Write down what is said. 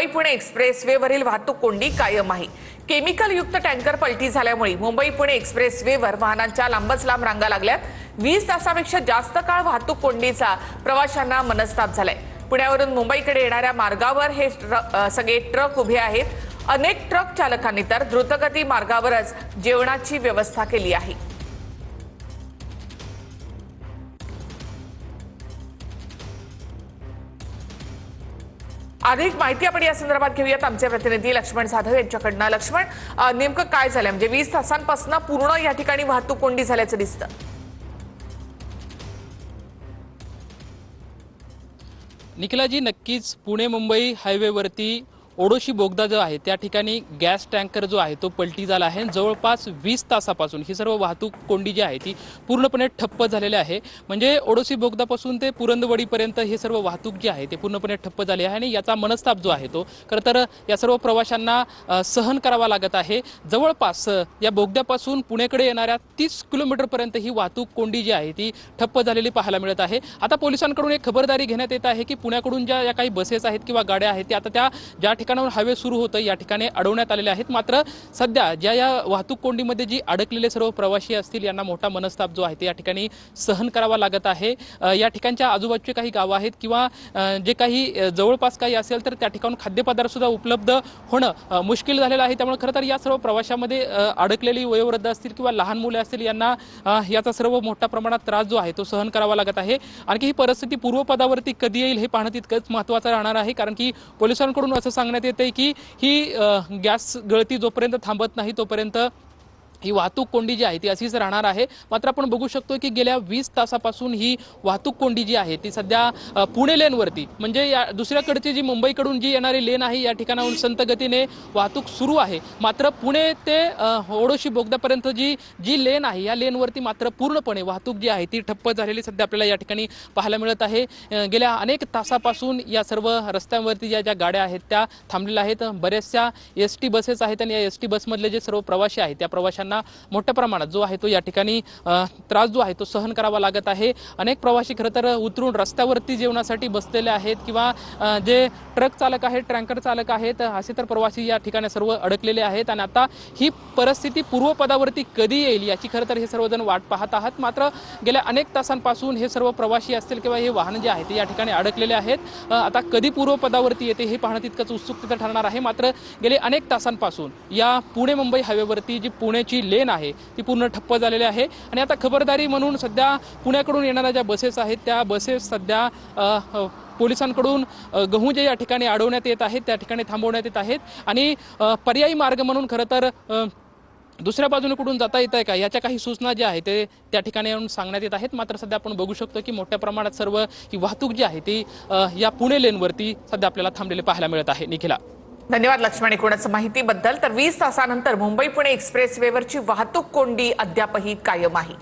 मुंबई पुणे एक्सप्रेसवेवरील वाहतूक कोंडी कायम आहे। केमिकल युक्त टँकर पलटी झाल्यामुळे मुंबई पुणे एक्सप्रेसवेवर वाहनांच्या लांबच लांब रांगा लागल्यात। 20 तासापेक्षा जास्त काळ वाहतूक कोंडीचा प्रवाशांना मनस्ताप झालाय। पुण्यावरून मुंबईकडे येणाऱ्या मार्गावर हे सगळे ट्रक उभे आहेत। अनेक ट्रक चालकांनी तर द्रुतगती मार्गावरच जेवणाची व्यवस्था केली आहे। अधिक माहिती आपण या संदर्भात घेऊयात आमचे प्रतिनिधी लक्ष्मण जाधव यांच्याकडून। लक्ष्मण, नेमकं काय झालं? म्हणजे 20 तासांपासून पूर्ण या ठिकाणी वाहतूक कोंडी झाल्याचं दिसतं। निखिलाजी, नक्कीच पुणे मुंबई हायवेवरती ओडोशी बोगदा जो आहे त्या ठिकाणी गॅस टँकर जो आहे तो पलटी झाला आहे। जवळपास 20 तासापासून ही सर्व वाहतूक कोंडी जी आहे ती पूर्णपणे ठप्प झालेली आहे। म्हणजे ओडोशी बोगदापासून ते पुरंदवडीपर्यंत हे सर्व वाहतूक जी आहे ते पूर्णपणे ठप्प झाली आहे आणि याचा मनस्ताप जो आहे तो खरं तर या सर्व प्रवाशांना सहन करावा लागत आहे। जवळपास या बोगद्यापासून पुणेकडे येणाऱ्या 30 किलोमीटरपर्यंत ही वाहतूक कोंडी जी आहे ती ठप्प झालेली पाहायला मिळत आहे। आता पोलिसांकडून एक खबरदारी घेण्यात येत आहे की पुण्याकडून ज्या काही बसेस आहेत किंवा गाड्या आहेत त्या आता त्या ज्या ठिकाणाहून हायवे सुरू होतं या ठिकाणी अडवण्यात आलेले आहेत। मात्र सध्या ज्या या वाहतूक कोंडीमध्ये जी अडकलेले सर्व प्रवासी असतील यांना मोठा मनस्ताप जो आहे ते या ठिकाणी सहन करावा लागत आहे। या ठिकाणच्या आजूबाजूचे काही गावं आहेत किंवा जे काही जवळपास काही असेल तर त्या ठिकाणून खाद्यपदार्थ सुद्धा उपलब्ध होणं मुश्किल झालेलं आहे। त्यामुळे खरं तर या सर्व प्रवाशामध्ये अडकलेली वयोवृद्ध असतील किंवा लहान मुले असतील यांना याचा सर्व मोठ्या प्रमाणात त्रास जो आहे तो सहन करावा लागत आहे। आणखी ही परिस्थिती पूर्वपदावरती कधी येईल हे पाहणं तितकंच महत्त्वाचं राहणार आहे, कारण की पोलिसांकडून असं सांगण्यात येते की ही गॅस गळती जोपर्यंत थांबत नाही तोपर्यंत ही वाहतूक कोंडी जी आहे ती अशीच राहणार आहे। मात्र आपण बघू शकतो की गेल्या 20 तासापासून ही वाहतूक कोंडी जी आहे ती सध्या पुणे लेनवरती म्हणजे या दुसऱ्याकडची जी मुंबईकडून जी येणारी लेन आहे या ठिकाणाहून संत गतीने वाहतूक सुरू आहे। मात्र पुणे ते ओडोशी बोगद्यापर्यंत जी लेन आहे या लेनवरती मात्र पूर्णपणे वाहतूक जी आहे ती ठप्प झालेली सध्या आपल्याला या ठिकाणी पाहायला मिळत आहे। गेल्या अनेक तासापासून या सर्व रस्त्यांवरती ज्या गाड्या आहेत त्या थांबलेल्या आहेत। बऱ्याचशा एसटी बसेस आहेत आणि या एसटी बसमधले जे सर्व प्रवासी आहेत त्या प्रवाशांना मोठ्या प्रमाणात जो आहे तो या ठिकाणी त्रास जो आहे तो सहन करावा लागत आहे। अनेक प्रवासी खरं तर उतरून रस्त्यावरती जेवणासाठी बसलेले आहेत किंवा जे ट्रक चालक आहेत, टँकर चालक आहेत, असे तर प्रवासी या ठिकाणी सर्व अडकलेले आहेत। आणि आता ही परिस्थिती पूर्वपदावरती कधी येईल याची खरं तर हे सर्वजण वाट पाहत आहात। मात्र गेल्या अनेक तासांपासून हे सर्व प्रवासी असतील किंवा हे वाहन जे आहे ते या ठिकाणी अडकलेले आहेत। आता कधी पूर्वपदावरती येते हे पाहणं तितकंच उत्सुकतेचं ठरणार आहे। मात्र गेले अनेक तासांपासून या पुणे मुंबई हायवेवरती जी पुण्याची लेन आहे ती पूर्ण ठप्प झालेली आहे। आणि आता खबरदारी म्हणून सध्या पुण्याकडून येणाऱ्या ज्या बसेस आहेत त्या बसेस सध्या पोलिसांकडून गहू जे या ठिकाणी अडवण्यात येत आहेत त्या ठिकाणी थांबवण्यात येत आहेत। आणि पर्यायी मार्ग म्हणून खरं तर दुसऱ्या बाजूने कुठून जाता येत आहे का याच्या काही सूचना ज्या आहेत ते त्या ठिकाणी येऊन सांगण्यात येत आहेत। मात्र सध्या आपण बघू शकतो की मोठ्या प्रमाणात सर्व ही वाहतूक जी आहे ती या पुणे लेनवरती सध्या आपल्याला थांबलेले पाहायला मिळत आहे। निखिला, धन्यवाद लक्ष्मण एकूणच माहितीबद्दल। तर 20 तासानंतर मुंबई पुणे एक्सप्रेसवेवरची वाहतूक कोंडी अद्यापही कायम आहे।